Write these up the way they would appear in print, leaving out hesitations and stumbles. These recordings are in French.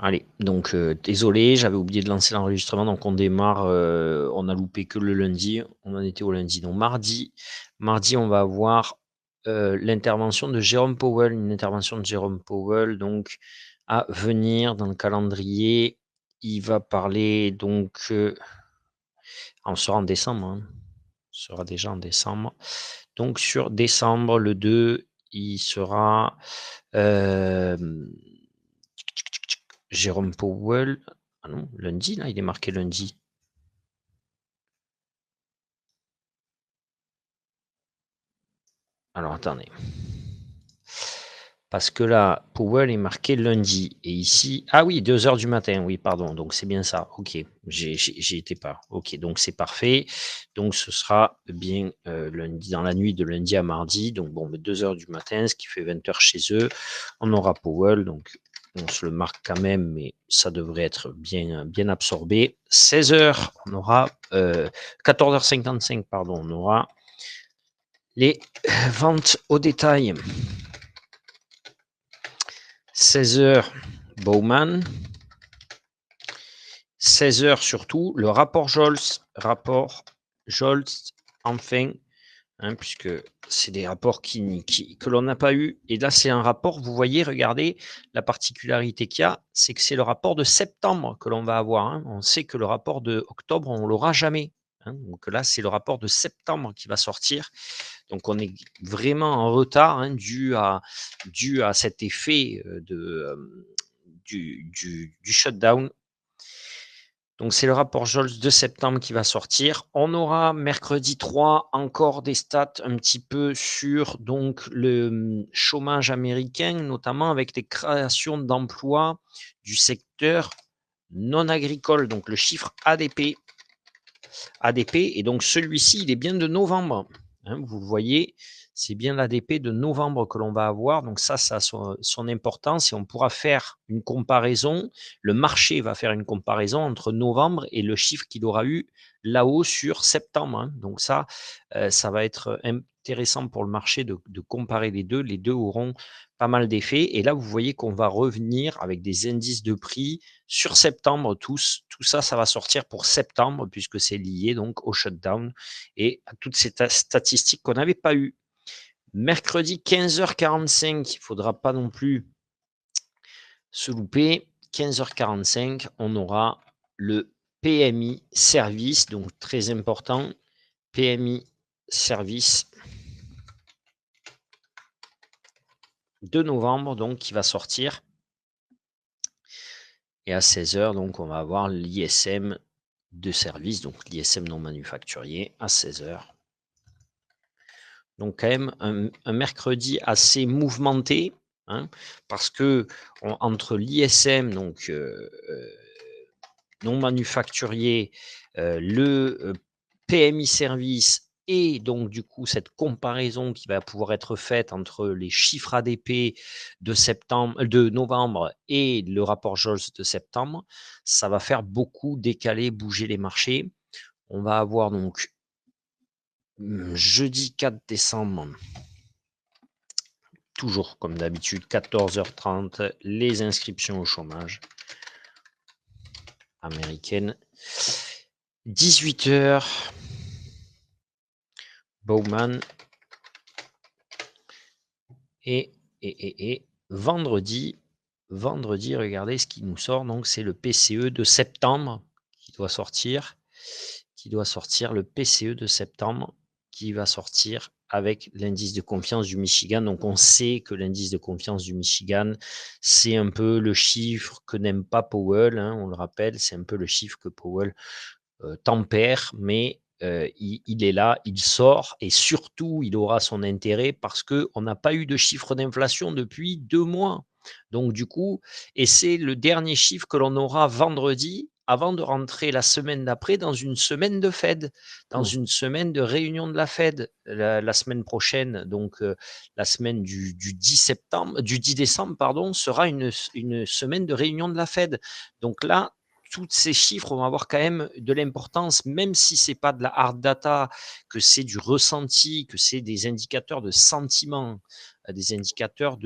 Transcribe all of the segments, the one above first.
Allez, donc désolé, j'avais oublié de lancer l'enregistrement, donc on démarre, on a loupé que le lundi, on en était au lundi. Donc mardi, on va avoir l'intervention de Jérôme Powell, une intervention de Jérôme Powell, donc à venir dans le calendrier. Il va parler donc, on sera en décembre, hein, on sera déjà en décembre. Donc sur décembre, le 2, il sera Jérôme Powell. Ah non, lundi, là, il est marqué lundi. Alors attendez. Parce que là, Powell est marqué lundi. Et ici, ah oui, 2h du matin. Oui, pardon. Donc c'est bien ça. Ok, j'y étais pas. Ok, donc c'est parfait. Donc ce sera bien lundi, dans la nuit de lundi à mardi. Donc bon, 2h du matin, ce qui fait 20h chez eux. On aura Powell. Donc on se le marque quand même, mais ça devrait être bien absorbé. 16h, on aura 14h55, pardon, on aura les ventes au détail. 16h, Bowman. 16h surtout, le rapport Jolts. Enfin, hein, puisque c'est des rapports que l'on n'a pas eu. Et là, c'est un rapport, vous voyez, regardez, la particularité qu'il y a, c'est que c'est le rapport de septembre que l'on va avoir. Hein. On sait que le rapport de octobre, on ne l'aura jamais. Hein. Donc là, c'est le rapport de septembre qui va sortir. Donc on est vraiment en retard, hein, dû à cet effet du shutdown. Donc c'est le rapport Jolts de septembre qui va sortir. On aura mercredi 3 encore des stats un petit peu sur donc le chômage américain, notamment avec des créations d'emplois du secteur non agricole, donc le chiffre ADP. Et donc celui-ci, il est bien de novembre. Hein, vous voyez, c'est bien l'ADP de novembre que l'on va avoir. Donc ça a son importance et on pourra faire une comparaison. Le marché va faire une comparaison entre novembre et le chiffre qu'il aura eu là-haut sur septembre. Hein. Donc ça va être intéressant pour le marché de comparer les deux. Les deux auront pas mal d'effets. Et là, vous voyez qu'on va revenir avec des indices de prix sur septembre. Tout ça, ça va sortir pour septembre puisque c'est lié donc au shutdown et à toutes ces statistiques qu'on n'avait pas eues. Mercredi 15h45, il ne faudra pas non plus se louper. 15h45, on aura le PMI service, donc très important. PMI service de novembre, donc qui va sortir. Et à 16h, donc on va avoir l'ISM de service, donc l'ISM non manufacturier à 16h. Donc quand même un mercredi assez mouvementé, hein, parce que entre l'ISM, donc non manufacturier, le PMI service et donc du coup cette comparaison qui va pouvoir être faite entre les chiffres ADP de novembre et le rapport Jolts de septembre, ça va faire beaucoup décaler, bouger les marchés. On va avoir donc jeudi 4 décembre, toujours comme d'habitude, 14h30, les inscriptions au chômage américaine. 18h, Bowman. Et vendredi, regardez ce qui nous sort. Donc, c'est le PCE de septembre qui doit sortir. Le PCE de septembre qui va sortir avec l'indice de confiance du Michigan. Donc, on sait que l'indice de confiance du Michigan, c'est un peu le chiffre que n'aime pas Powell. Hein, on le rappelle, c'est un peu le chiffre que Powell tempère, mais il est là, il sort et surtout, il aura son intérêt parce qu'on n'a pas eu de chiffre d'inflation depuis 2 mois. Donc du coup, et c'est le dernier chiffre que l'on aura vendredi avant de rentrer la semaine d'après dans une semaine de Fed, dans une semaine de réunion de la Fed la semaine prochaine. Donc la semaine du 10 décembre, pardon, sera une semaine de réunion de la Fed. Donc là, tous ces chiffres vont avoir quand même de l'importance, même si ce n'est pas de la hard data, que c'est du ressenti, que c'est des indicateurs de sentiment, des indicateurs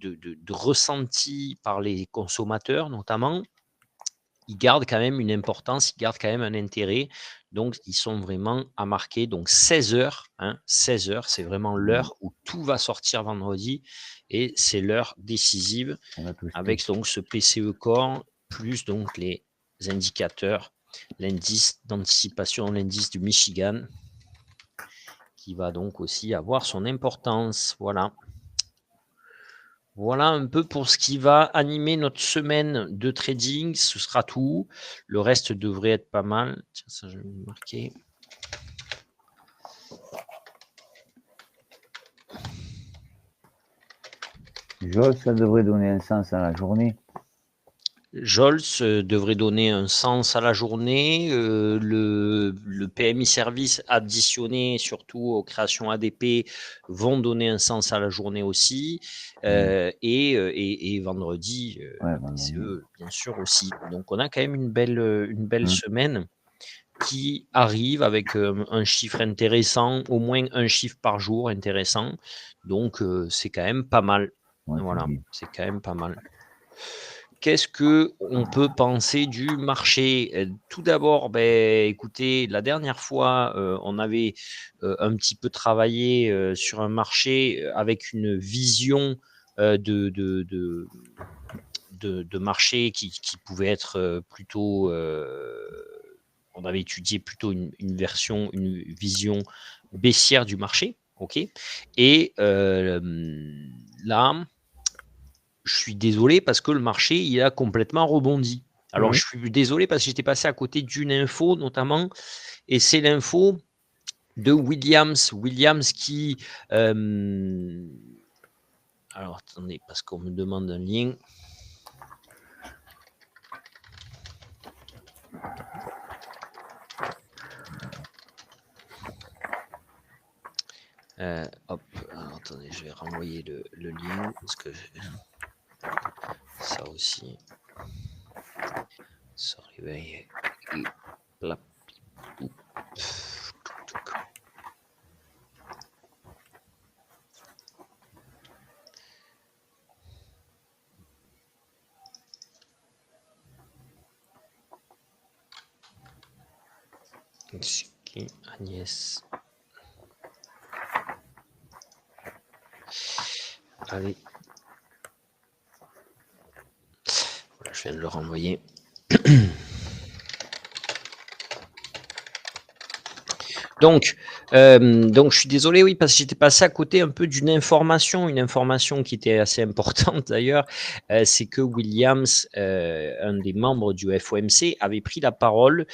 de ressenti par les consommateurs notamment, ils gardent quand même une importance, ils gardent quand même un intérêt. Donc, ils sont vraiment à marquer. Donc, 16 heures, hein, 16 heures, c'est vraiment l'heure où tout va sortir vendredi et c'est l'heure décisive On a tout avec donc ce PCE Core plus donc les indicateurs, l'indice d'anticipation, l'indice du Michigan qui va donc aussi avoir son importance. Voilà. Voilà un peu pour ce qui va animer notre semaine de trading. Ce sera tout. Le reste devrait être pas mal. Tiens, ça, je vais le marquer. Joel, ça devrait donner un sens à la journée. Jols devrait donner un sens à la journée. Le PMI service additionné, surtout aux créations ADP, vont donner un sens à la journée aussi. Et vendredi, Ouais, PCE, bien sûr aussi. Donc, on a quand même une belle semaine qui arrive avec un chiffre intéressant, au moins un chiffre par jour intéressant. Donc, c'est quand même pas mal. Ouais, Voilà, bien. c'est quand même pas mal. Qu'est-ce qu'on peut penser du marché? Tout d'abord, écoutez, la dernière fois, on avait un petit peu travaillé sur un marché avec une vision de marché qui pouvait être plutôt. On avait étudié plutôt une version, une vision baissière du marché. OK. Et là, je suis désolé parce que le marché, il a complètement rebondi. Alors, je suis désolé parce que j'étais passé à côté d'une info notamment, et c'est l'info de Williams. Williams qui. Alors, attendez, parce qu'on me demande un lien. Hop, alors, attendez, je vais renvoyer le lien parce que ça aussi, ça réveille. Agnès. Allez. Voilà, je viens de le renvoyer. Donc, je suis désolé, oui, parce que j'étais passé à côté un peu d'une information, une information qui était assez importante d'ailleurs, c'est que Williams, un des membres du FOMC, avait pris la parole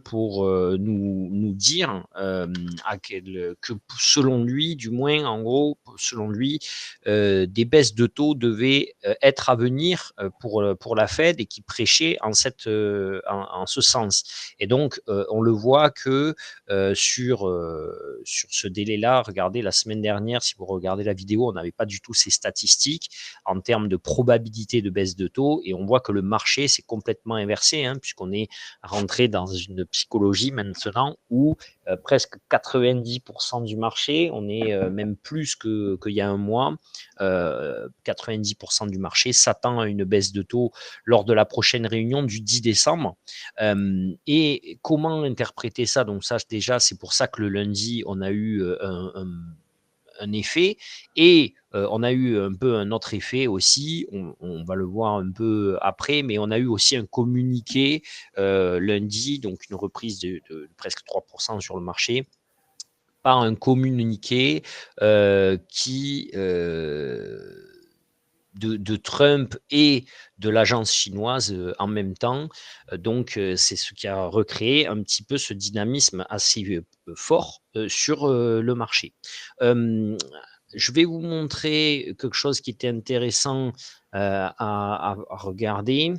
pour nous dire que selon lui, du moins, en gros, selon lui, des baisses de taux devaient être à venir pour la Fed et qui prêchait en ce sens. Et donc, on le voit que sur ce délai-là. Regardez, la semaine dernière, si vous regardez la vidéo, on n'avait pas du tout ces statistiques en termes de probabilité de baisse de taux, et on voit que le marché s'est complètement inversé, hein, puisqu'on est rentré dans une psychologie maintenant où presque 90% du marché, on est même plus qu'il y a un mois, 90% du marché s'attend à une baisse de taux lors de la prochaine réunion du 10 décembre. Et comment interpréter ça? Donc ça, déjà, c'est pour ça que le lundi, on a eu un effet, et on a eu un peu un autre effet aussi, on va le voir un peu après, mais on a eu aussi un communiqué lundi, donc une reprise de presque 3% sur le marché, par un communiqué qui de Trump et de l'agence chinoise en même temps. Donc, c'est ce qui a recréé un petit peu ce dynamisme assez fort sur le marché. Je vais vous montrer quelque chose qui était intéressant à regarder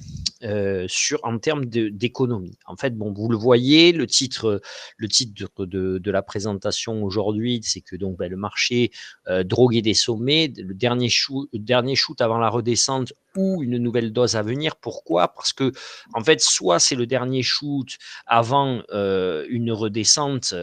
en termes d'économie. En fait, bon, vous le voyez, le titre de la présentation aujourd'hui, c'est que donc, le marché drogué des sommets, le dernier shoot avant la redescente ou une nouvelle dose à venir. Pourquoi? Parce que, en fait, soit c'est le dernier shoot avant une redescente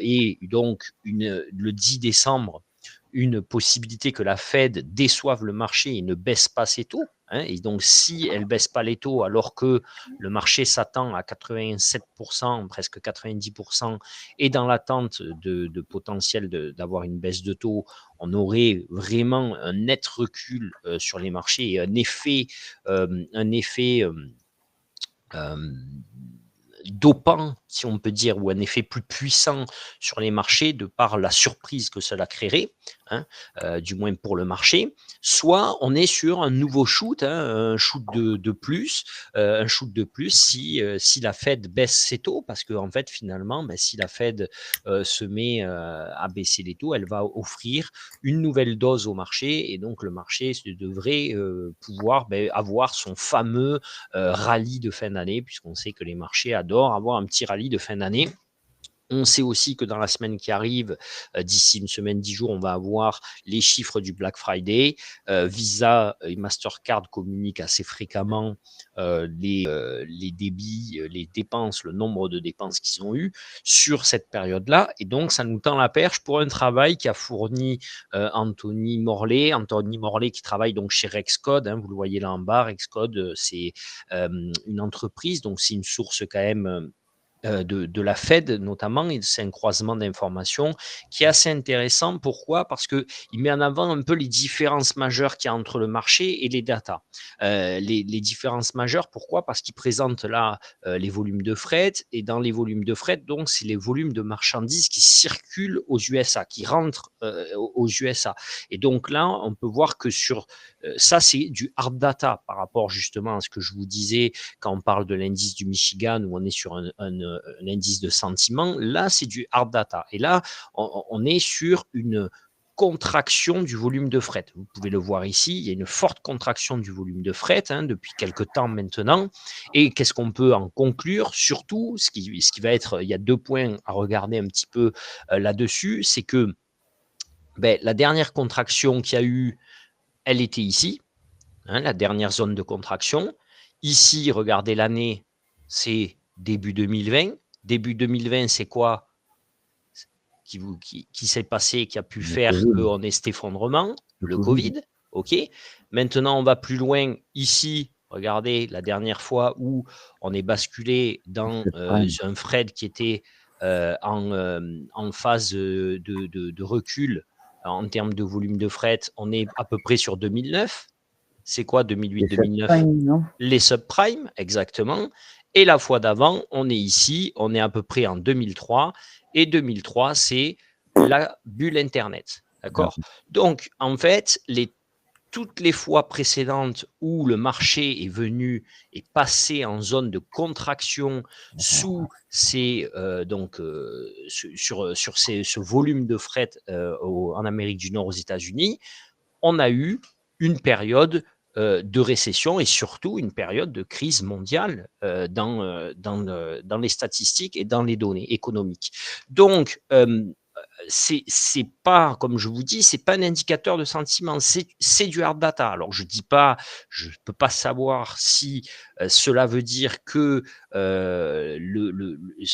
et donc le 10 décembre, une possibilité que la Fed déçoive le marché et ne baisse pas ses taux. Et donc, si elle ne baisse pas les taux alors que le marché s'attend à 87%, presque 90%, et dans l'attente de potentiel d'avoir une baisse de taux, on aurait vraiment un net recul sur les marchés et un effet dopant, si on peut dire, ou un effet plus puissant sur les marchés de par la surprise que cela créerait, du moins pour le marché, soit on est sur un nouveau shoot, un shoot de plus, si la Fed baisse ses taux, parce que en fait finalement, si la Fed se met à baisser les taux, elle va offrir une nouvelle dose au marché, et donc le marché devrait pouvoir avoir son fameux rallye de fin d'année, puisqu'on sait que les marchés adorent avoir un petit rallye de fin d'année. On sait aussi que dans la semaine qui arrive, d'ici une semaine, 10 jours, on va avoir les chiffres du Black Friday. Visa et Mastercard communiquent assez fréquemment les débits, les dépenses, le nombre de dépenses qu'ils ont eu sur cette période-là. Et donc, ça nous tend la perche pour un travail qu'a fourni Anthony Morley. Anthony Morley qui travaille donc chez Rexcode, vous le voyez là en bas. Rexcode, c'est une entreprise, donc c'est une source quand même de la Fed notamment, et c'est un croisement d'informations qui est assez intéressant. Pourquoi? Parce qu'il met en avant un peu les différences majeures qu'il y a entre le marché et les data. Les différences majeures, pourquoi? Parce qu'il présente là les volumes de fret, et dans les volumes de fret, donc c'est les volumes de marchandises qui circulent aux USA, qui rentrent aux USA. Et donc là, on peut voir que sur ça, c'est du hard data par rapport justement à ce que je vous disais quand on parle de l'indice du Michigan, où on est sur un indice de sentiment. Là, c'est du hard data. Et là, on est sur une contraction du volume de fret. Vous pouvez le voir ici, il y a une forte contraction du volume de fret depuis quelques temps maintenant. Et qu'est-ce qu'on peut en conclure? Surtout, ce qui va être, il y a 2 points à regarder un petit peu là-dessus, c'est que la dernière contraction qu'il y a eu, elle était ici, la dernière zone de contraction. Ici, regardez l'année, c'est début 2020. Début 2020, c'est quoi qui s'est passé, qui a pu faire qu'on ait cet effondrement? Le Covid. OK. Maintenant, on va plus loin. Ici, regardez la dernière fois où on est basculé dans un Fred qui était en phase de recul en termes de volume de fret. On est à peu près sur 2009. C'est quoi 2008-2009? Les subprimes, exactement. Et la fois d'avant, on est ici, on est à peu près en 2003. Et 2003, c'est la bulle Internet. D'accord? Donc, en fait, toutes les fois précédentes où le marché est venu et passé en zone de contraction sous sur ce volume de fret en Amérique du Nord, aux États-Unis, on a eu une période de récession et surtout une période de crise mondiale dans les statistiques et dans les données économiques. Donc, c'est pas, comme je vous dis, c'est pas un indicateur de sentiment, c'est du hard data. Alors je dis pas, je peux pas savoir si cela veut dire que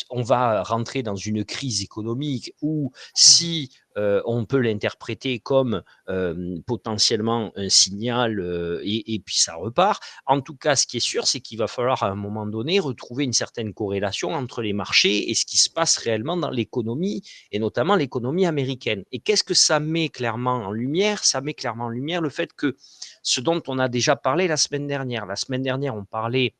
on va rentrer dans une crise économique, ou si on peut l'interpréter comme potentiellement un signal et puis ça repart. En tout cas, ce qui est sûr, c'est qu'il va falloir à un moment donné retrouver une certaine corrélation entre les marchés et ce qui se passe réellement dans l'économie, et notamment l'économie américaine. Et qu'est-ce que ça met clairement en lumière? Ça met clairement en lumière le fait que ce dont on a déjà parlé la semaine dernière. La semaine dernière, on parlait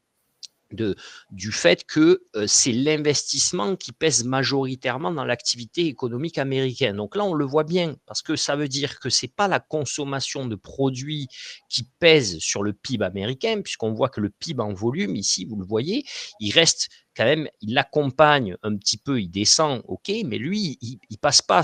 du fait que c'est l'investissement qui pèse majoritairement dans l'activité économique américaine. Donc là, on le voit bien, parce que ça veut dire que ce n'est pas la consommation de produits qui pèse sur le PIB américain, puisqu'on voit que le PIB en volume, ici, vous le voyez, il reste quand même, il l'accompagne un petit peu, il descend, ok, mais lui, il passe pas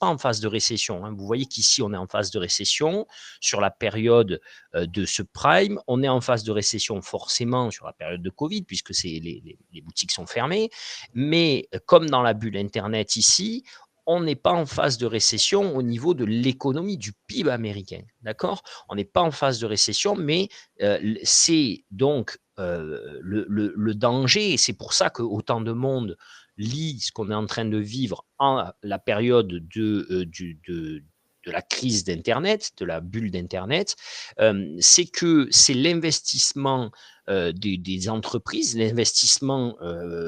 en phase de récession. Vous voyez qu'ici, on est en phase de récession sur la période de ce prime. On est en phase de récession forcément sur la période de Covid, puisque les boutiques sont fermées. Mais comme dans la bulle Internet ici, on n'est pas en phase de récession au niveau de l'économie, du PIB américain. D'accord? On n'est pas en phase de récession, mais c'est donc le danger, et c'est pour ça que autant de monde lit ce qu'on est en train de vivre en la période de la crise d'internet, de la bulle d'internet, c'est que c'est l'investissement, des entreprises, l'investissement,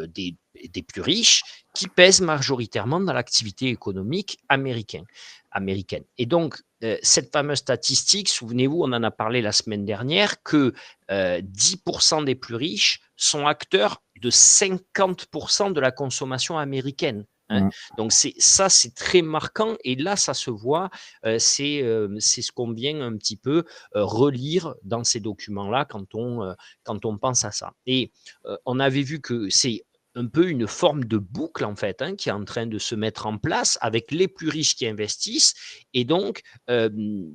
des plus riches qui pèse majoritairement dans l'activité économique américaine et donc cette fameuse statistique, souvenez-vous, on en a parlé la semaine dernière, que 10 des plus riches sont acteurs de 50 de la consommation américaine, hein. Mmh. Donc c'est très marquant et là, ça se voit, c'est ce qu'on vient un petit peu, relire dans ces documents-là quand on pense à ça et on avait vu que c'est un peu une forme de boucle en fait, hein, qui est en train de se mettre en place avec les plus riches qui investissent et donc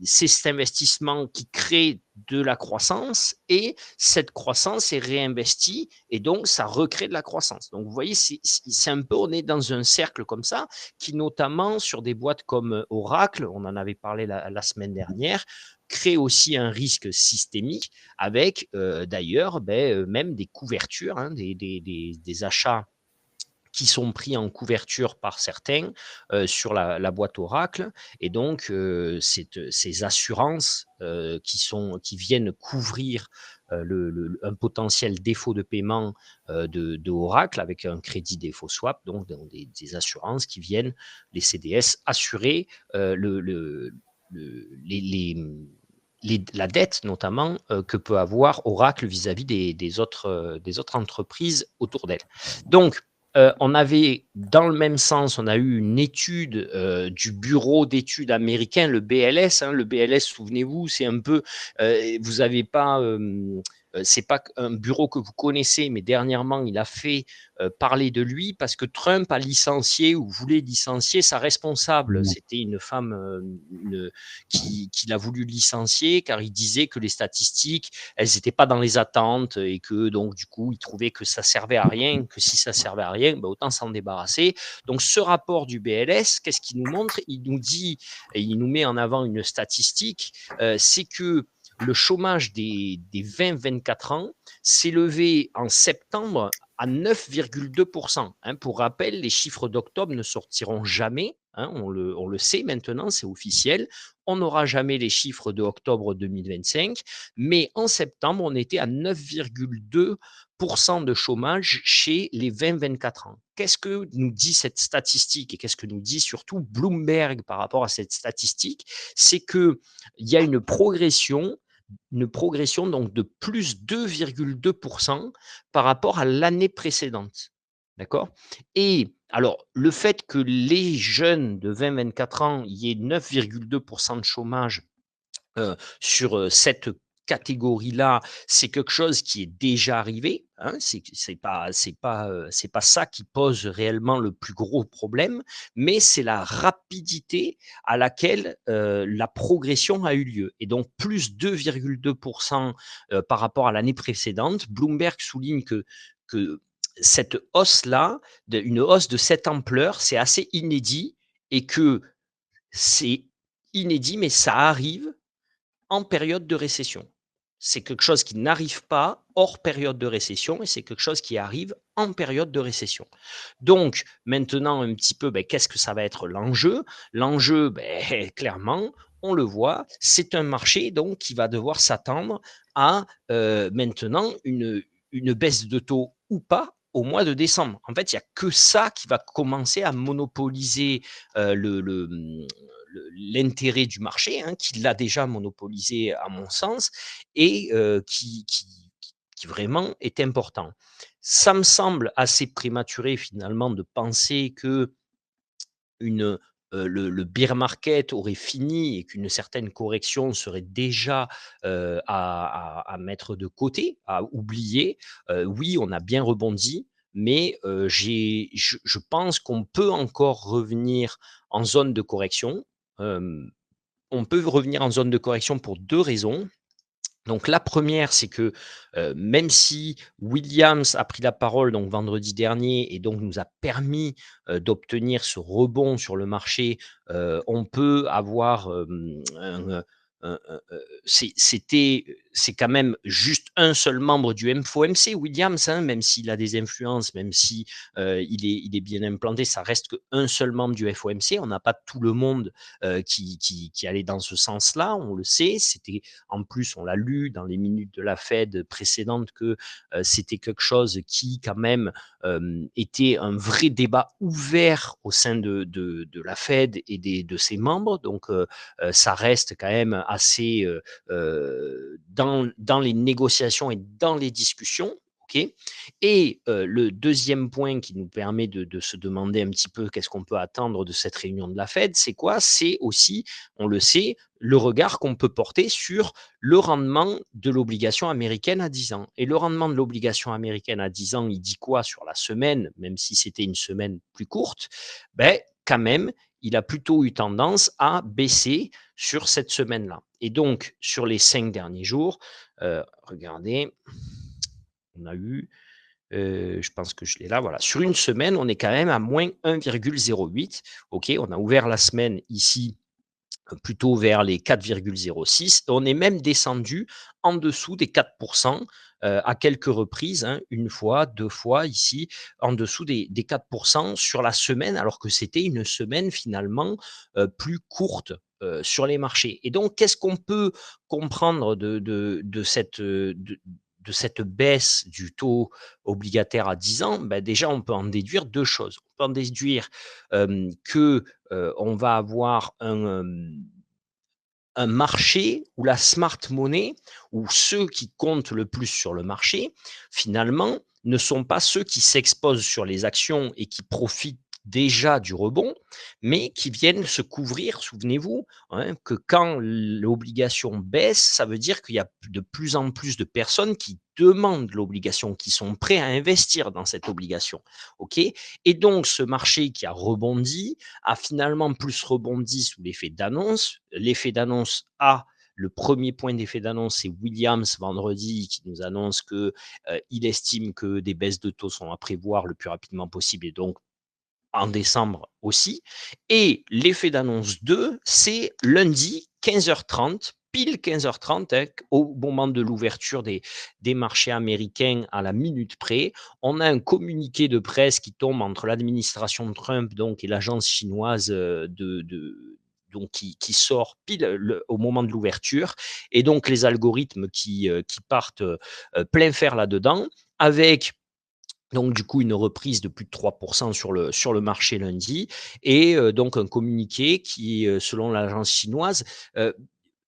c'est cet investissement qui crée de la croissance et cette croissance est réinvestie et donc ça recrée de la croissance. Donc vous voyez, c'est un peu, on est dans un cercle comme ça qui notamment sur des boîtes comme Oracle, on en avait parlé la semaine dernière, crée aussi un risque systémique avec d'ailleurs même des couvertures, hein, des achats qui sont pris en couverture par certains sur la boîte Oracle. Et donc, ces assurances qui viennent couvrir un potentiel défaut de paiement de Oracle avec un crédit défaut swap, donc des assurances qui viennent, les CDS, assurer la dette notamment que peut avoir Oracle vis-à-vis des autres entreprises autour d'elle. Donc, on avait, dans le même sens, on a eu une étude du bureau d'études américain, le BLS. Hein, le BLS, souvenez-vous, c'est un peu, vous n'avez pas, c'est pas un bureau que vous connaissez, mais dernièrement, il a fait parler de lui parce que Trump a licencié ou voulait licencier sa responsable. Mmh. C'était une femme qui l'a voulu licencier car il disait que les statistiques, elles n'étaient pas dans les attentes et que donc du coup, il trouvait que ça servait à rien, que si ça servait à rien, ben, autant s'en débarrasser. Donc ce rapport du BLS, qu'est-ce qu'il nous montre? Il nous dit, et il nous met en avant une statistique, c'est que le chômage des 20-24 ans s'est levé en septembre à 9,2%. Hein. Pour rappel, les chiffres d'octobre ne sortiront jamais. Hein, on le sait maintenant, c'est officiel. On n'aura jamais les chiffres de octobre 2025. Mais en septembre, on était à 9,2% de chômage chez les 20-24 ans. Qu'est-ce que nous dit cette statistique et qu'est-ce que nous dit surtout Bloomberg par rapport à cette statistique? C'est qu'il y a une progression donc de plus 2,2% par rapport à l'année précédente. D'accord? Et alors, le fait que les jeunes de 20-24 ans, il y ait 9,2% de chômage sur cette catégorie-là, c'est quelque chose qui est déjà arrivé. Hein, c'est pas ça qui pose réellement le plus gros problème, mais c'est la rapidité à laquelle la progression a eu lieu. Et donc plus 2,2% par rapport à l'année précédente. Bloomberg souligne que cette hausse-là, une hausse de cette ampleur, c'est assez inédit et que c'est inédit, mais ça arrive en période de récession. C'est quelque chose qui n'arrive pas hors période de récession et c'est quelque chose qui arrive en période de récession. Donc, maintenant, un petit peu, qu'est-ce que ça va être l'enjeu? L'enjeu, clairement, on le voit, c'est un marché donc qui va devoir s'attendre à maintenant une baisse de taux ou pas au mois de décembre. En fait, il n'y a que ça qui va commencer à monopoliser l'intérêt du marché, hein, qui l'a déjà monopolisé à mon sens, et qui vraiment est important. Ça me semble assez prématuré finalement de penser que le bear market aurait fini et qu'une certaine correction serait déjà à mettre de côté, à oublier. Oui, on a bien rebondi, mais je pense qu'on peut encore revenir en zone de correction. Euh, on peut revenir en zone de correction pour deux raisons. Donc la première, c'est que même si Williams a pris la parole donc vendredi dernier et donc nous a permis d'obtenir ce rebond sur le marché, on peut avoir c'était c'est quand même juste un seul membre du FOMC, Williams, hein, même s'il a des influences, même si il est bien implanté, ça reste qu'un seul membre du FOMC. On n'a pas tout le monde qui allait dans ce sens-là, on le sait. C'était, en plus, on l'a lu dans les minutes de la Fed précédentes, que c'était quelque chose qui, quand même, était un vrai débat ouvert au sein de la Fed et de ses membres. Donc, ça reste quand même assez dans les négociations et dans les discussions. Okay. Et le deuxième point qui nous permet de se demander un petit peu qu'est-ce qu'on peut attendre de cette réunion de la Fed, c'est quoi? C'est aussi, on le sait, le regard qu'on peut porter sur le rendement de l'obligation américaine à 10 ans. Et le rendement de l'obligation américaine à 10 ans, il dit quoi sur la semaine, même si c'était une semaine plus courte? Ben, quand même, il a plutôt eu tendance à baisser sur cette semaine-là. Et donc, sur les 5 derniers jours, regardez, on a eu, je pense que je l'ai là, voilà. Sur une semaine, on est quand même à moins 1,08. OK, on a ouvert la semaine ici plutôt vers les 4,06. On est même descendu en dessous des 4% à quelques reprises, hein, une fois, deux fois ici, en dessous des 4% sur la semaine, alors que c'était une semaine finalement plus courte sur les marchés. Et donc, qu'est-ce qu'on peut comprendre de cette baisse du taux obligataire à 10 ans? Ben déjà, on peut en déduire deux choses. On peut en déduire que on va avoir un marché où la smart money, où ceux qui comptent le plus sur le marché, finalement, ne sont pas ceux qui s'exposent sur les actions et qui profitent déjà du rebond, mais qui viennent se couvrir. Souvenez-vous, hein, que quand l'obligation baisse, ça veut dire qu'il y a de plus en plus de personnes qui demandent l'obligation, qui sont prêts à investir dans cette obligation. OK? Et donc, ce marché qui a rebondi a finalement plus rebondi sous l'effet d'annonce. L'effet d'annonce a le premier point d'effet d'annonce, c'est Williams vendredi qui nous annonce qu'il estime que des baisses de taux sont à prévoir le plus rapidement possible et donc en décembre aussi. Et l'effet d'annonce 2, c'est lundi 15h30, pile 15h30, hein, au moment de l'ouverture des marchés américains à la minute près. On a un communiqué de presse qui tombe entre l'administration de Trump donc, et l'agence chinoise donc qui sort pile au moment de l'ouverture, et donc les algorithmes qui partent plein fer là-dedans, avec donc, du coup, une reprise de plus de 3% sur le marché lundi, et donc un communiqué qui, selon l'agence chinoise,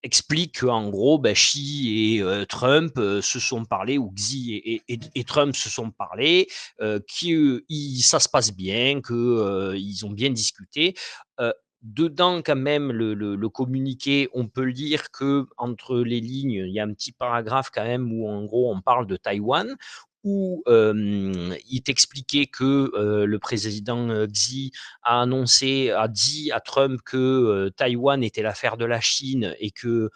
explique qu'en gros, ben, Xi et Trump se sont parlé, ou Xi et Trump se sont parlé, que ça se passe bien, qu'ils ont bien discuté. Euh, Dedans, quand même, le communiqué, on peut lire que entre les lignes, il y a un petit paragraphe quand même où, en gros, on parle de Taïwan, où il t'expliquait que le président Xi a dit à Trump que Taïwan était l'affaire de la Chine et que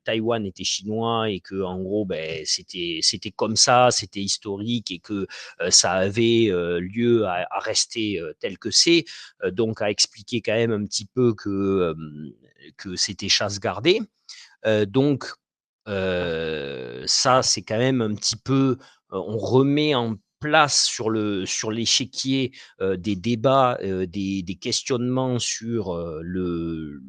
Taïwan était chinois, et que, en gros, ben, c'était comme ça, c'était historique, et que ça avait lieu à rester tel que c'est. Donc, à expliquer quand même un petit peu que c'était chasse gardée. Donc, ça, c'est quand même un petit peu, on remet en place sur l'échiquier des débats, des questionnements sur le,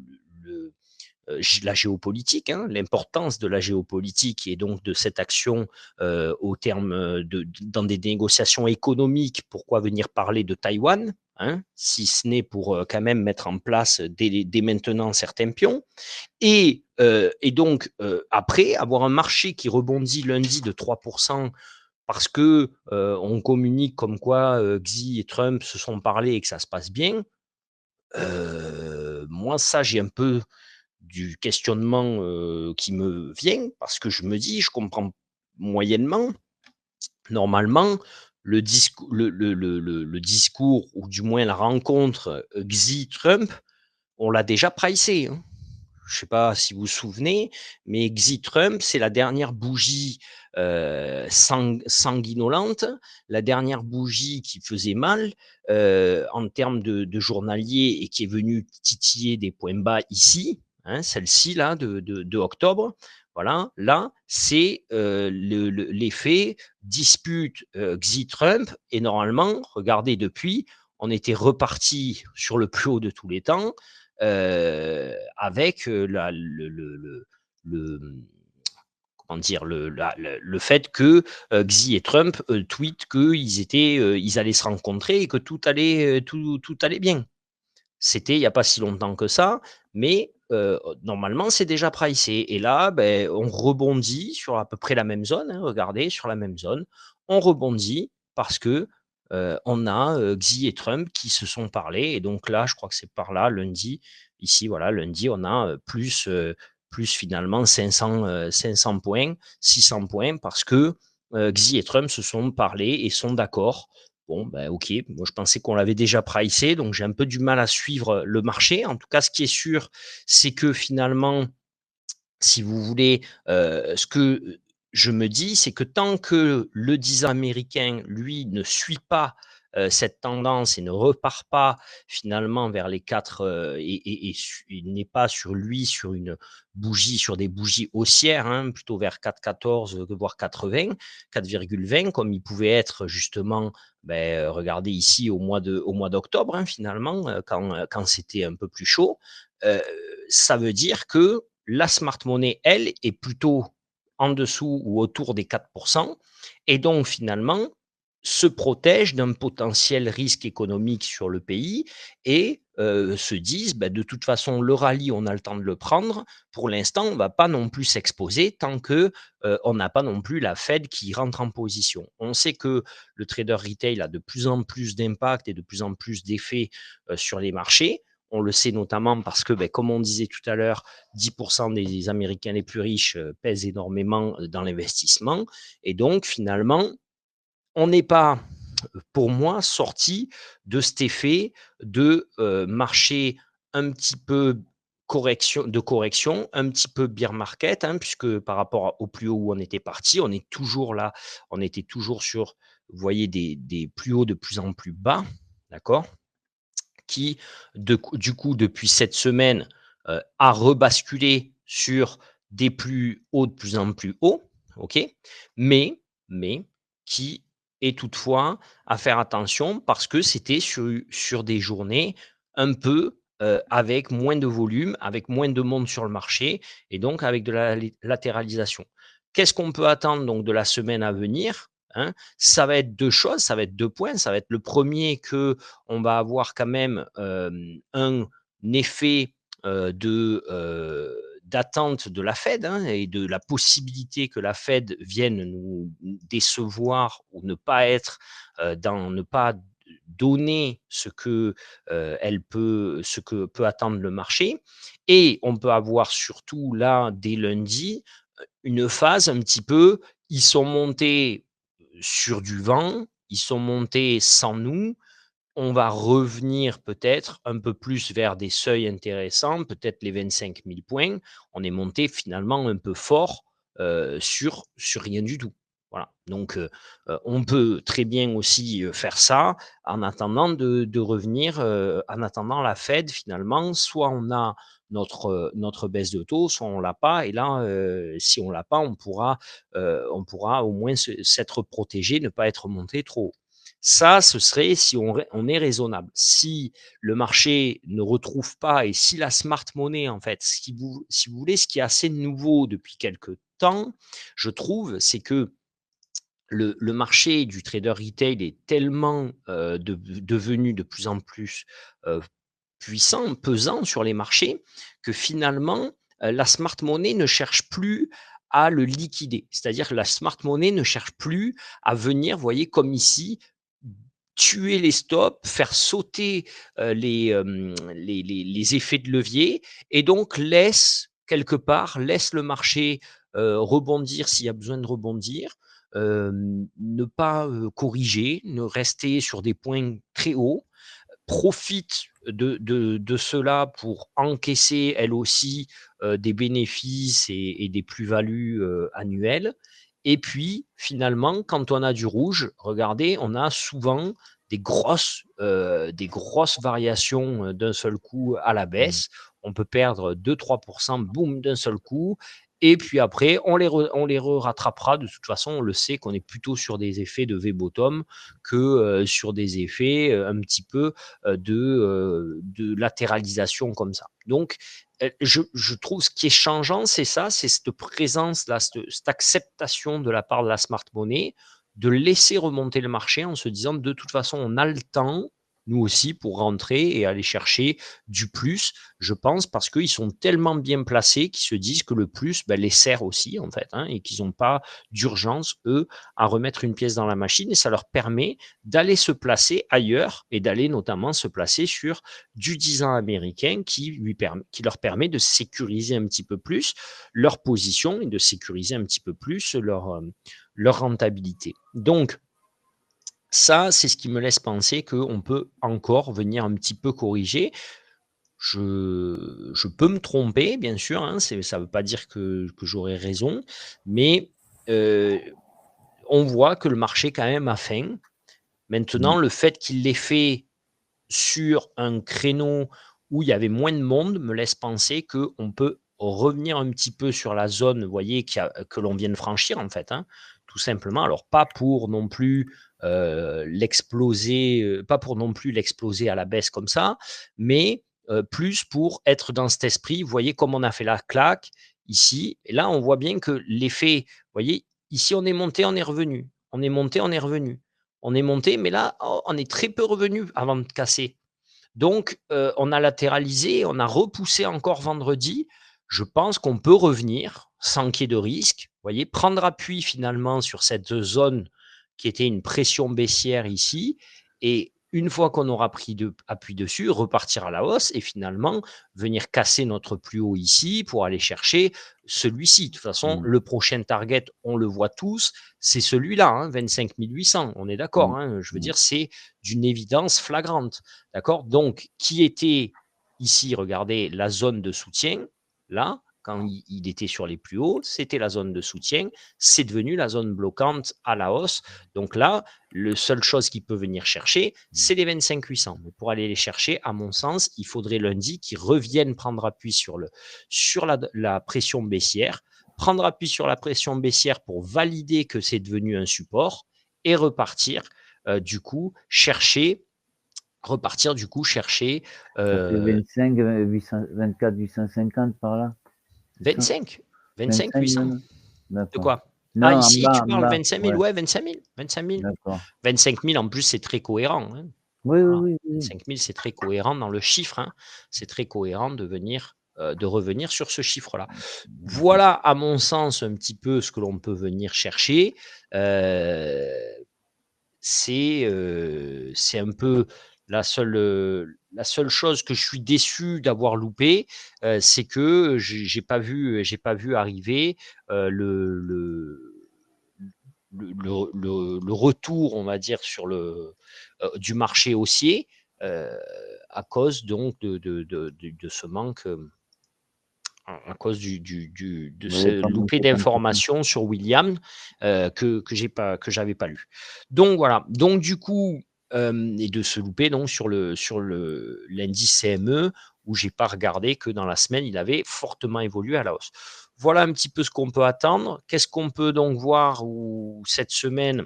la géopolitique, hein, l'importance de la géopolitique et donc de cette action au terme dans des négociations économiques. Pourquoi venir parler de Taïwan, hein, si ce n'est pour quand même mettre en place dès maintenant certains pions. Et donc, après, avoir un marché qui rebondit lundi de 3%, parce que on communique comme quoi Xi et Trump se sont parlé et que ça se passe bien, moi, ça, j'ai un peu du questionnement qui me vient, parce que je me dis, je comprends moyennement, normalement, le discours, ou du moins la rencontre Xi-Trump, on l'a déjà pricé, hein. Je ne sais pas si vous vous souvenez, mais Xi Trump, c'est la dernière bougie sanguinolente, la dernière bougie qui faisait mal en termes de journalier, et qui est venue titiller des points bas ici, hein, celle-ci là de octobre. Voilà, là, c'est l'effet dispute Xi-Trump. Et normalement, regardez, depuis, on était reparti sur le plus haut de tous les temps avec le, comment dire, le fait que Xi et Trump tweetent ils allaient se rencontrer et que tout allait bien. C'était il n'y a pas si longtemps que ça, mais normalement, c'est déjà pricé. Et là, ben, on rebondit sur à peu près la même zone, hein, regardez, sur la même zone. On rebondit parce que on a Xi et Trump qui se sont parlé. Et donc là, je crois que c'est par là, lundi, ici, voilà, lundi, on a plus finalement 500 points, 600 points, parce que Xi et Trump se sont parlé et sont d'accord. Bon, ben, OK. Moi, je pensais qu'on l'avait déjà pricé, donc j'ai un peu du mal à suivre le marché. En tout cas, ce qui est sûr, c'est que finalement, si vous voulez, ce que je me dis, c'est que tant que le 10 américain, lui, ne suit pas cette tendance et ne repart pas finalement vers les 4 et n'est pas sur une bougie, sur des bougies haussières, hein, plutôt vers 4,14 voire 4,20 comme il pouvait être justement, ben, regardez ici au mois d'octobre, hein, finalement, quand c'était un peu plus chaud. Euh, Ça veut dire que la smart money, elle, est plutôt en dessous ou autour des 4%, et donc finalement se protège d'un potentiel risque économique sur le pays et se disent, bah, de toute façon, le rallye, on a le temps de le prendre. Pour l'instant, on ne va pas non plus s'exposer tant que on n'a pas non plus la Fed qui rentre en position. On sait que le trader retail a de plus en plus d'impact et de plus en plus d'effets sur les marchés. On le sait notamment parce que, ben, comme on disait tout à l'heure, 10% des Américains les plus riches pèsent énormément dans l'investissement. Et donc, finalement, on n'est pas, pour moi, sorti de cet effet de marché un petit peu correction, un petit peu bear market, hein, puisque par rapport au plus haut où on était parti, on est toujours là, on était toujours sur, vous voyez, des plus hauts de plus en plus bas, d'accord, qui, du coup, depuis cette semaine, a rebasculé sur des plus hauts de plus en plus hauts, ok, mais qui est toutefois à faire attention parce que c'était sur des journées un peu avec moins de volume, avec moins de monde sur le marché et donc avec de la latéralisation. Qu'est-ce qu'on peut attendre donc de la semaine à venir, hein? Ça va être deux choses, ça va être deux points. Ça va être le premier que on va avoir quand même un effet d'attente de la Fed, hein, et de la possibilité que la Fed vienne nous décevoir ou ne pas être ne pas donner ce que peut attendre le marché. Et on peut avoir surtout là, dès lundi, une phase un petit peu, ils sont montés sur du vent, ils sont montés sans nous, on va revenir peut-être un peu plus vers des seuils intéressants, peut-être les 25 000 points. On est monté finalement un peu fort sur rien du tout. Voilà. Donc, on peut très bien aussi faire ça en attendant de revenir, en attendant la Fed finalement. Soit on a notre baisse de taux, soit on l'a pas. Et là, si on l'a pas, on pourra au moins s'être protégé, ne pas être monté trop haut. Ça, ce serait si on est raisonnable. Si le marché ne retrouve pas et si la smart money, en fait, si vous voulez, ce qui est assez nouveau depuis quelques temps, je trouve, c'est que le marché du trader retail est tellement devenu de plus en plus euh, puissant, pesant sur les marchés, que finalement, la smart money ne cherche plus à le liquider. C'est-à-dire que la smart money ne cherche plus à venir, vous voyez, comme ici, tuer les stops, faire sauter les effets de levier, et donc laisse le marché rebondir s'il y a besoin de rebondir, ne pas corriger, ne rester sur des points très hauts, profite de cela pour encaisser elle aussi des bénéfices et des plus-values annuelles. Et puis, finalement, quand on a du rouge, regardez, on a souvent des grosses variations d'un seul coup à la Mmh. baisse. On peut perdre 2-3%, boum, d'un seul coup. Et puis après, on les rattrapera. De toute façon, on le sait qu'on est plutôt sur des effets de V-bottom que sur des effets un petit peu de latéralisation comme ça. Donc, je trouve ce qui est changeant, c'est ça, c'est cette présence-là, cette acceptation de la part de la smart money de laisser remonter le marché en se disant de toute façon, on a le temps, nous aussi, pour rentrer et aller chercher du plus, je pense, parce qu'ils sont tellement bien placés qu'ils se disent que le plus les sert aussi, en fait, et qu'ils n'ont pas d'urgence, eux, à remettre une pièce dans la machine. Et ça leur permet d'aller se placer ailleurs et d'aller notamment se placer sur du 10 ans américain qui leur permet de sécuriser un petit peu plus leur position et de sécuriser un petit peu plus leur rentabilité. Donc, ça, c'est ce qui me laisse penser qu'on peut encore venir un petit peu corriger. Je peux me tromper, bien sûr, ça ne veut pas dire que j'aurai raison, mais on voit que le marché quand même a faim. Maintenant, le fait qu'il l'ait fait sur un créneau où il y avait moins de monde me laisse penser qu'on peut revenir un petit peu sur la zone, vous voyez, que l'on vient de franchir, en fait, tout simplement. Alors, pas pour non plus l'exploser, pas pour non plus l'exploser à la baisse comme ça, mais plus pour être dans cet esprit. Vous voyez comme on a fait la claque ici, et là, on voit bien que l'effet, vous voyez, ici, on est monté, on est revenu. On est monté, on est revenu. On est monté, mais là, on est très peu revenu avant de casser. Donc, on a latéralisé, on a repoussé encore vendredi. Je pense qu'on peut revenir sans qu'il y ait de risque. Vous voyez, prendre appui finalement sur cette zone qui était une pression baissière ici. Et une fois qu'on aura pris appui dessus, repartir à la hausse et finalement venir casser notre plus haut ici pour aller chercher celui-ci. De toute façon, le prochain target, on le voit tous, c'est celui-là, 25 800. On est d'accord. Je veux dire, c'est d'une évidence flagrante. D'accord. Donc, qui était ici, regardez, la zone de soutien, là, quand il était sur les plus hauts, c'était la zone de soutien, c'est devenu la zone bloquante à la hausse. Donc là, la seule chose qu'il peut venir chercher, c'est les 25 800. Mais pour aller les chercher, à mon sens, il faudrait lundi qu'ils reviennent prendre appui sur la pression baissière, prendre appui sur la pression baissière pour valider que c'est devenu un support et repartir, du coup, chercher Ça fait 25, 24, 850 par là. 25 800. De quoi? Non, Ah, ici, tu en parles bas, 25 000, ouais, 25 000. 25 000. D'accord. 25 000, en plus, c'est très cohérent. Oui, Voilà. oui, oui. 25 000, c'est très cohérent dans le chiffre. C'est très cohérent de revenir sur ce chiffre-là. Voilà, à mon sens, un petit peu ce que l'on peut venir chercher. C'est un peu la seule chose que je suis déçu d'avoir loupé, c'est que j'ai pas vu arriver le retour, on va dire, sur du marché haussier, à cause donc de ce manque, à cause de ce loupé d'informations sur William que j'avais pas lu. Donc voilà. Donc du coup, et de se louper donc sur l'indice CME où j'ai pas regardé que dans la semaine il avait fortement évolué à la hausse. Voilà un petit peu ce qu'on peut attendre. Qu'est-ce qu'on peut donc voir cette semaine?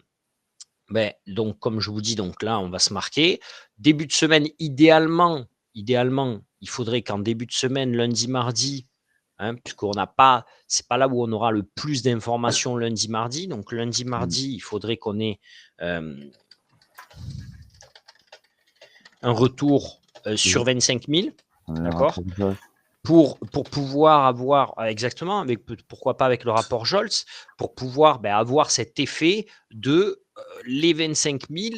Donc comme je vous dis, donc là on va se marquer. Début de semaine, idéalement, il faudrait qu'en début de semaine, lundi, mardi, puisqu'on n'a pas, c'est pas là où on aura le plus d'informations lundi, mardi. Donc lundi, mardi, il faudrait qu'on ait un retour sur 25 000, d'accord, pour pouvoir avoir, exactement, pourquoi pas avec le rapport Scholz, pour pouvoir avoir cet effet de les 25 000,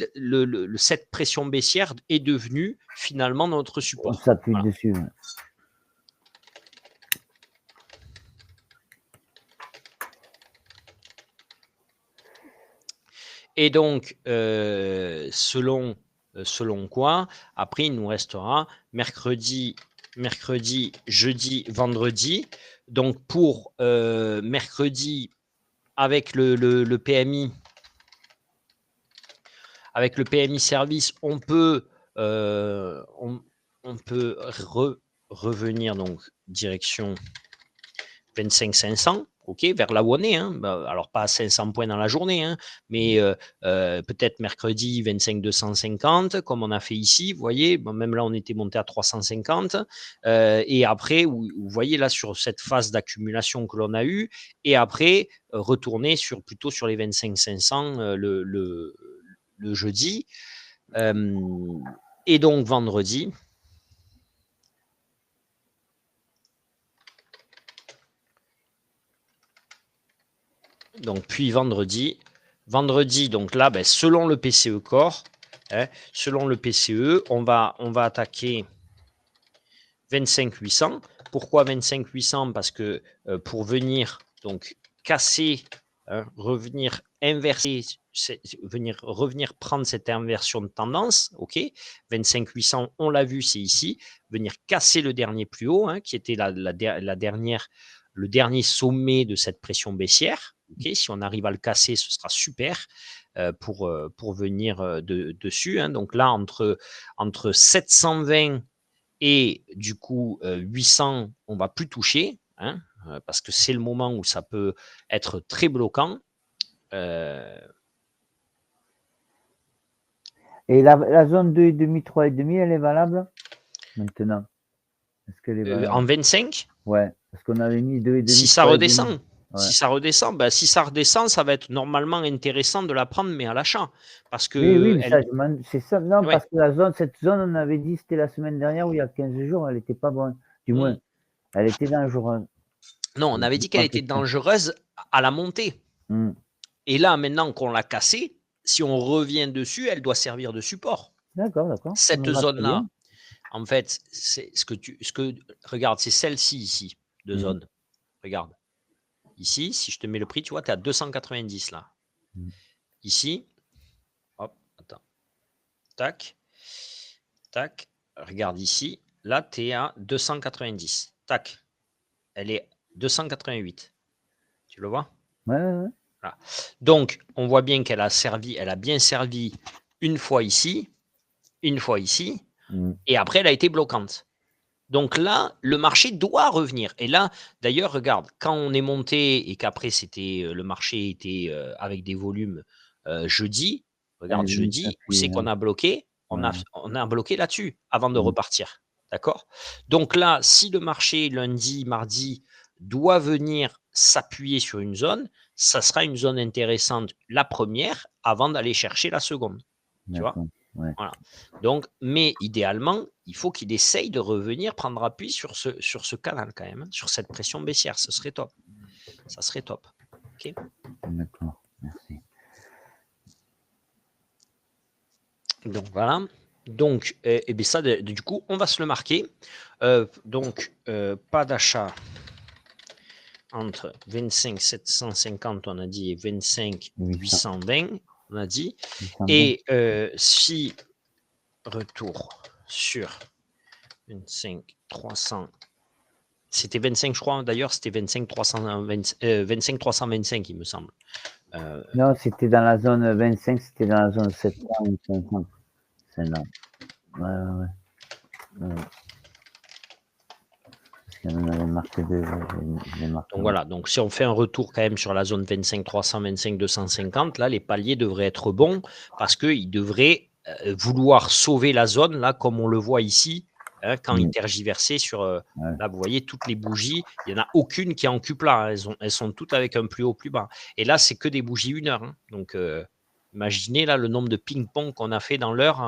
cette pression baissière est devenue finalement notre support. On s'appuie dessus. Et donc, selon quoi, après, il nous restera mercredi, jeudi, vendredi. Donc, pour mercredi, avec le PMI, service, on peut revenir donc direction 25 500. OK, vers là où on est, hein. Bah, alors pas à 500 points dans la journée, hein, mais peut-être mercredi 25 250 comme on a fait ici, vous voyez? Bon, même là, on était monté à 350 et après, vous voyez là sur cette phase d'accumulation que l'on a eue et après, retourner plutôt sur les 25 500 le jeudi. Et donc vendredi. Donc puis vendredi, donc là, ben, selon le PCE Core, hein, selon le PCE, on va attaquer 25 800. Pourquoi 25 800? Parce que pour venir donc casser, hein, revenir inverser, revenir prendre cette inversion de tendance, ok. 25 800, on l'a vu, c'est ici, venir casser le dernier plus haut, hein, qui était le dernier sommet de cette pression baissière. Okay, si on arrive à le casser, ce sera super pour venir dessus. Hein. Donc là, entre 720 et du coup 800, on ne va plus toucher, hein, parce que c'est le moment où ça peut être très bloquant. Et la zone 2,5, 3,5, elle est valable maintenant? Est-ce qu'elle est valable? En 25? Ouais, parce qu'on avait mis 2,5. Si ça redescend, ouais. Si ça redescend, ça va être normalement intéressant de la prendre, mais à l'achat. Parce que oui, c'est ça. Non, ouais. Parce que cette zone, on avait dit, c'était la semaine dernière ou il y a 15 jours, elle n'était pas bonne. Du moins, elle était dangereuse. Non, on avait dit qu'elle était dangereuse à la montée. Et là, maintenant qu'on l'a cassée, si on revient dessus, elle doit servir de support. D'accord. Cette zone-là, en fait, c'est regarde, c'est celle-ci ici, de zone. Regarde. Ici, si je te mets le prix, tu vois, tu es à 290 là. Ici, hop, attends. Tac. Tac. Regarde ici. Là, tu es à 290. Tac. Elle est 288. Tu le vois? Ouais. Voilà. Donc, on voit bien qu'elle a bien servi une fois ici, et après, elle a été bloquante. Donc là, le marché doit revenir. Et là, d'ailleurs, regarde, quand on est monté et qu'après, le marché était avec des volumes jeudi, regarde jeudi, où c'est qu'on a bloqué? On a bloqué là-dessus avant de repartir. D'accord? Donc là, si le marché lundi, mardi doit venir s'appuyer sur une zone, ça sera une zone intéressante, la première, avant d'aller chercher la seconde. Tu vois? Ouais. Voilà. Donc, mais idéalement, il faut qu'il essaye de revenir prendre appui sur ce canal quand même, hein, sur cette pression baissière. Ce serait top. Ça serait top. Okay. D'accord, merci. Donc voilà. Donc, et bien ça, du coup, on va se le marquer. Donc, pas d'achat entre 25 750, on a dit, et 25 820, on a dit. 820. Et si retour sur 25 300, c'était 25, je crois, d'ailleurs, c'était 25 325, il me semble. Non, c'était dans la zone 25, c'était dans la zone 700 ou 500. Celle-là. Ouais. Parce qu'il y en avait marqué deux. Donc voilà, donc si on fait un retour quand même sur la zone 25 300, 25 250, là, les paliers devraient être bons parce qu'ils devraient vouloir sauver la zone, là, comme on le voit ici, hein, quand il tergiversait sur... Là, vous voyez, toutes les bougies, il n'y en a aucune qui est en cul plat. Hein, elles sont toutes avec un plus haut, plus bas. Et là, c'est que des bougies 1 heure. Hein, donc, imaginez là le nombre de ping-pong qu'on a fait dans l'heure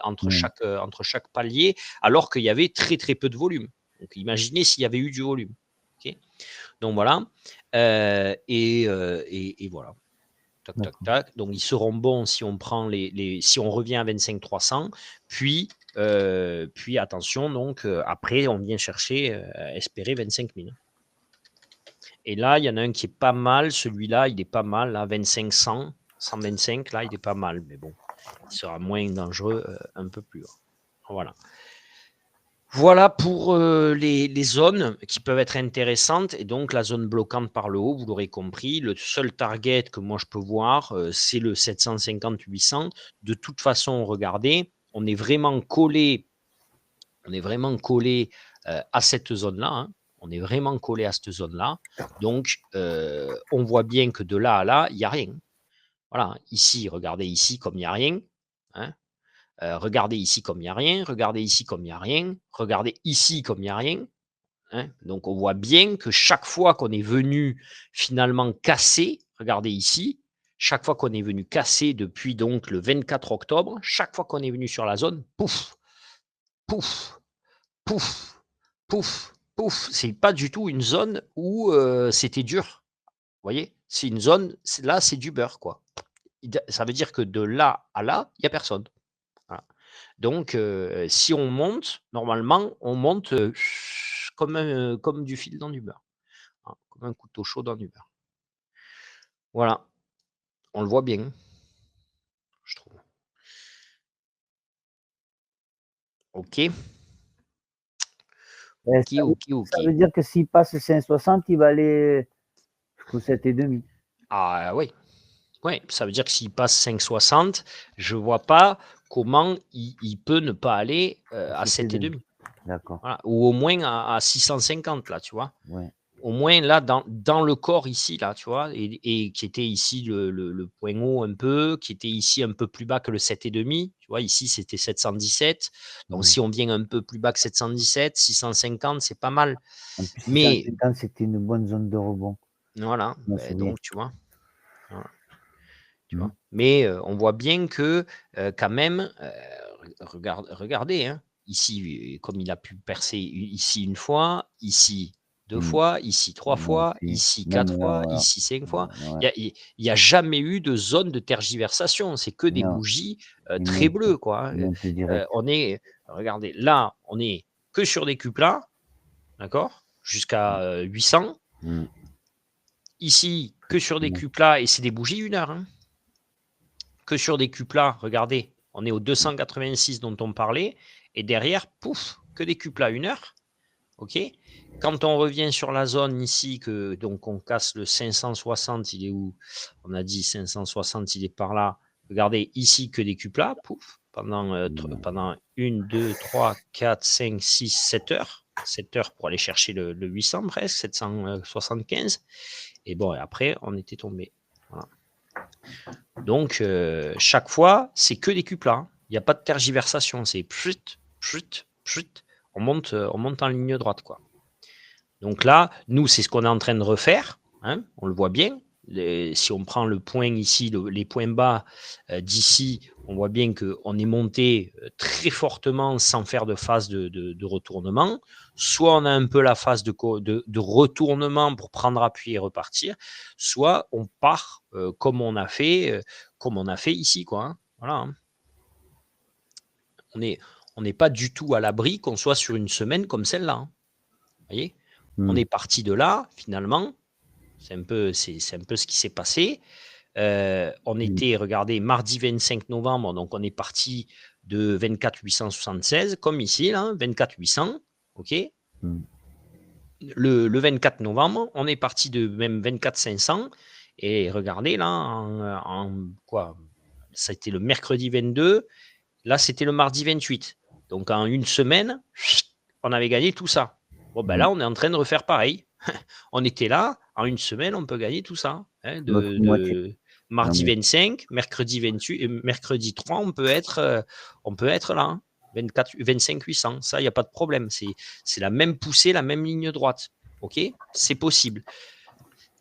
entre chaque palier, alors qu'il y avait très, très peu de volume. Donc, imaginez s'il y avait eu du volume. Okay. Donc, voilà. Et voilà. Tac, tac, tac. Donc, ils seront bons si on prend si on revient à 25 300. Puis, attention, donc, après, on vient chercher, espérer 25 000. Et là, il y en a un qui est pas mal. Celui-là, il est pas mal. Là, 25 100. 125, là, il est pas mal. Mais bon, il sera moins dangereux un peu plus haut. Voilà. Voilà pour les zones qui peuvent être intéressantes. Et donc, la zone bloquante par le haut, vous l'aurez compris. Le seul target que moi, je peux voir, c'est le 750-800. De toute façon, regardez, on est vraiment collé à cette zone-là. Hein. On est vraiment collé à cette zone-là. Donc, on voit bien que de là à là, il n'y a rien. Voilà, ici, regardez ici comme il n'y a rien. Hein. Regardez ici comme il n'y a rien. Regardez ici comme il n'y a rien. Regardez ici comme il n'y a rien. Hein. Donc, on voit bien que chaque fois qu'on est venu finalement casser, regardez ici, chaque fois qu'on est venu casser depuis donc le 24 octobre, chaque fois qu'on est venu sur la zone, pouf, pouf, pouf, pouf, pouf. C'est pas du tout une zone où c'était dur. Vous voyez, c'est une zone, là, c'est du beurre, quoi. Ça veut dire que de là à là, il n'y a personne. Voilà. Donc, si on monte, normalement, on monte comme du fil dans du beurre. Hein, comme un couteau chaud dans du beurre. Voilà. On le voit bien, je trouve. OK. OK, OK, OK. Ça veut dire que s'il passe 5,60, il va aller jusqu'au 7,5. Ah oui. Ouais, ça veut dire que s'il passe 5,60, je vois pas comment il peut ne pas aller à 7,5. D'accord. Voilà. Ou au moins à 650, là, tu vois. Ouais. Au moins, là, dans le corps ici, là, tu vois, et qui était ici le point haut un peu, qui était ici un peu plus bas que le 7,5. Tu vois, ici, c'était 717. Donc, si on vient un peu plus bas que 717, 650, c'est pas mal. En plus, Mais, 650, c'était une bonne zone de rebond. voilà, Je me souviens. donc, tu vois. Voilà. Tu Mhm. vois. Mais on voit bien que quand même, regardez, hein, ici, comme il a pu percer ici une fois, ici deux Mhm. fois, ici trois Moi fois, aussi. ici Même quatre là, fois, voilà. ici cinq fois. Ouais. Il n'y a jamais eu de zone de tergiversation. C'est que des Non, bougies il très monte, bleues, quoi. il monte direct. On est, regardez, là, on est que sur des cubes plats, d'accord, jusqu'à 800. Mhm. Ici, que sur des cubes plats, et c'est des bougies 1 heure. Hein. Que sur des culs plats, regardez, on est au 286 dont on parlait, et derrière, pouf, que des culs plats 1 heure. OK. Quand on revient sur la zone ici, que donc on casse le 560, il est où? On a dit 560, il est par là. Regardez, ici, que des culs plats, pouf, pendant 1, 2, 3, 4, 5, 6, 7 heures. 7 heures pour aller chercher le 800 presque, 775. Et bon, et après, on était tombé. Voilà. Donc, chaque fois, c'est que des culs plats. Il n'y a pas de tergiversation. C'est pchut, pchut, pchut. On monte en ligne droite, quoi. Donc là, nous, c'est ce qu'on est en train de refaire. Hein, on le voit bien. Si on prend le point ici, les points bas d'ici, on voit bien qu'on est monté très fortement sans faire de phase de retournement. Soit on a un peu la phase de retournement pour prendre appui et repartir, soit on part comme on a fait ici, quoi. Hein. Voilà. Hein. On n'est pas du tout à l'abri qu'on soit sur une semaine comme celle-là. Hein. Vous voyez, on est parti de là, finalement. C'est un peu ce qui s'est passé. On était, regardez, mardi 25 novembre, donc on est parti de 24 876, comme ici, là, 24 800, OK. Le 24 novembre, on est parti de même 24 500, et regardez, là, en quoi, ça a été le mercredi 22, là, c'était le mardi 28. Donc, en une semaine, on avait gagné tout ça. Bon, ben là, on est en train de refaire pareil. On était là, en une semaine, on peut gagner tout ça. Hein, L'autre moitié. mardi 25, mercredi 28, mercredi 3, on peut être là. Hein, 24, 25 800, ça, il n'y a pas de problème. C'est la même poussée, la même ligne droite. OK, c'est possible.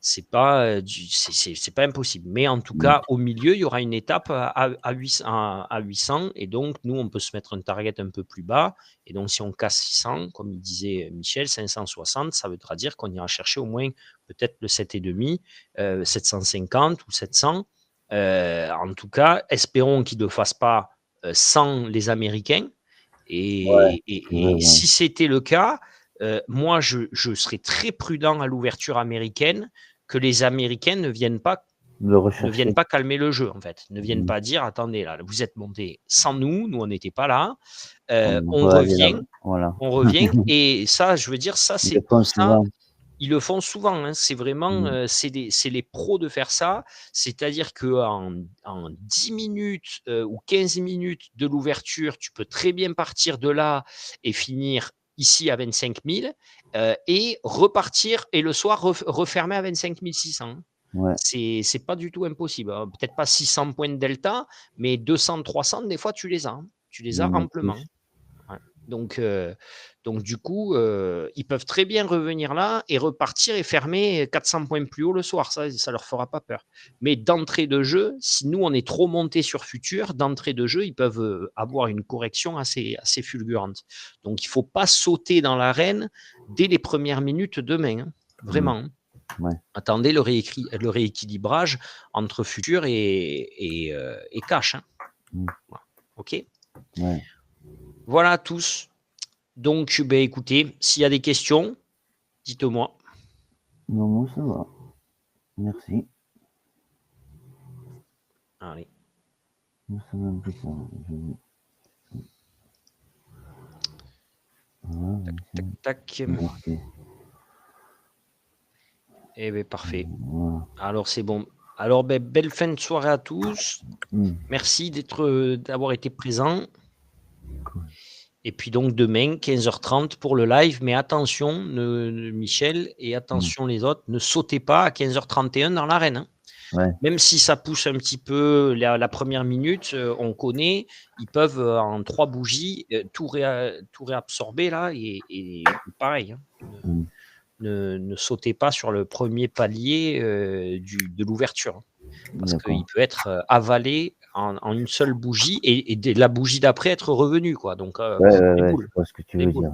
C'est pas, c'est pas impossible. Mais en tout cas, au milieu, il y aura une étape à 800. Et donc, nous, on peut se mettre un target un peu plus bas. Et donc, si on casse 600, comme il disait Michel, 560, ça voudra dire qu'on ira chercher au moins peut-être le 7,5, 750 ou 700. En tout cas, espérons qu'il ne fasse pas sans les Américains. Et si c'était le cas, moi, je serais très prudent à l'ouverture américaine, que les Américains ne viennent pas calmer le jeu, en fait. Ne viennent pas dire, attendez, là, vous êtes montés sans nous, on n'était pas là, on revient, Voilà. et ça, je veux dire, ça, c'est pour ça, ils le font souvent. Hein, c'est vraiment, c'est les pros de faire ça. C'est-à-dire qu'en 10 minutes ou 15 minutes de l'ouverture, tu peux très bien partir de là et finir ici à 25 000 et repartir et le soir refermer à 25 600. Ouais. C'est pas du tout impossible. Peut-être pas 600 points de delta, mais 200, 300, des fois, tu les as. Tu les as Même amplement. plus. Ouais. Donc, du coup, ils peuvent très bien revenir là et repartir et fermer 400 points plus haut le soir. Ça leur fera pas peur. Mais d'entrée de jeu, si nous, on est trop monté sur futur, d'entrée de jeu, ils peuvent avoir une correction assez fulgurante. Donc, il faut pas sauter dans l'arène dès les premières minutes demain. Hein. Vraiment. Hein. Ouais. Attendez le rééquilibrage entre futur et cash. Hein. Voilà. OK. Ouais. Voilà à tous. Donc, écoutez, s'il y a des questions, dites-moi. Non, moi, ça va. Merci. Allez. Moi, ça va un peu ça. Tac, tac. Merci. Eh bien, parfait. Voilà. Alors, c'est bon. Alors, belle fin de soirée à tous. Merci d'avoir été présents. Cool. Et puis donc demain, 15h30 pour le live. Mais attention, Michel, et attention les autres, ne sautez pas à 15h31 dans l'arène. Hein. Ouais. Même si ça pousse un petit peu la première minute, on connaît, ils peuvent en 3 bougies tout réabsorber là. Et pareil, hein, ne sautez pas sur le premier palier de l'ouverture. Hein, parce qu'il peut être avalé en une seule bougie et la bougie d'après être revenu. Quoi. Donc, les boules. Je vois ce que tu veux dire.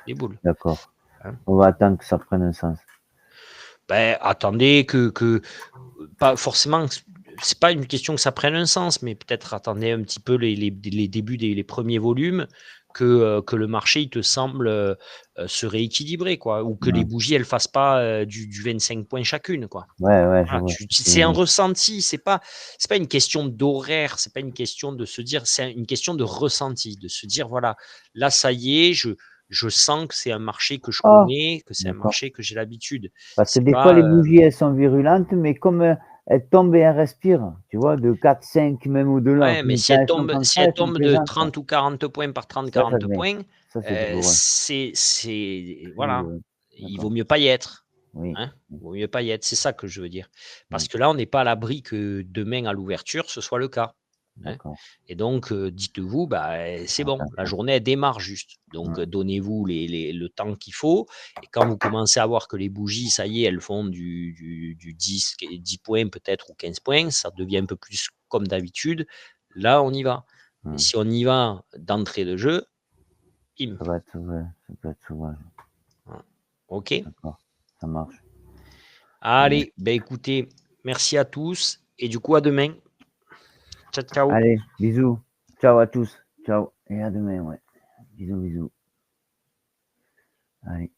Les boules. D'accord. Hein. On va attendre que ça prenne un sens. Ben, attendez que pas forcément, c'est pas une question que ça prenne un sens, mais peut-être attendez un petit peu les débuts des premiers volumes, que le marché il te semble se rééquilibrer, quoi, ou que les bougies elles fassent pas du 25 points chacune, quoi. Ouais, Voilà, c'est un ressenti, c'est pas une question d'horaire, c'est pas une question de se dire, c'est une question de ressenti, de se dire voilà, là ça y est, je sens que c'est un marché que je connais, que c'est un marché que j'ai l'habitude. Parce que des fois, les bougies, elles sont virulentes, mais comme elles tombent et elles respirent, tu vois, de 4, 5, même au-delà. Ouais, mais si elles tombent de 30 ou 40 points par 30, 40 points, voilà, il vaut mieux pas y être. Oui. Hein, il vaut mieux pas y être, c'est ça que je veux dire. Parce que là, on n'est pas à l'abri que demain à l'ouverture, ce soit le cas. Hein. Et donc, dites-vous, c'est bon, la journée elle démarre juste. Donc, donnez-vous le temps qu'il faut. Et quand vous commencez à voir que les bougies, ça y est, elles font du 10 points peut-être ou 15 points, ça devient un peu plus comme d'habitude. Là, on y va. Et si on y va d'entrée de jeu, ça peut être sauvage. Voilà. OK. D'accord, ça marche. Allez, écoutez, merci à tous. Et du coup, à demain. Ciao, ciao. Allez, bisous. Ciao à tous. Ciao. Et à demain, ouais. Bisous, bisous. Allez.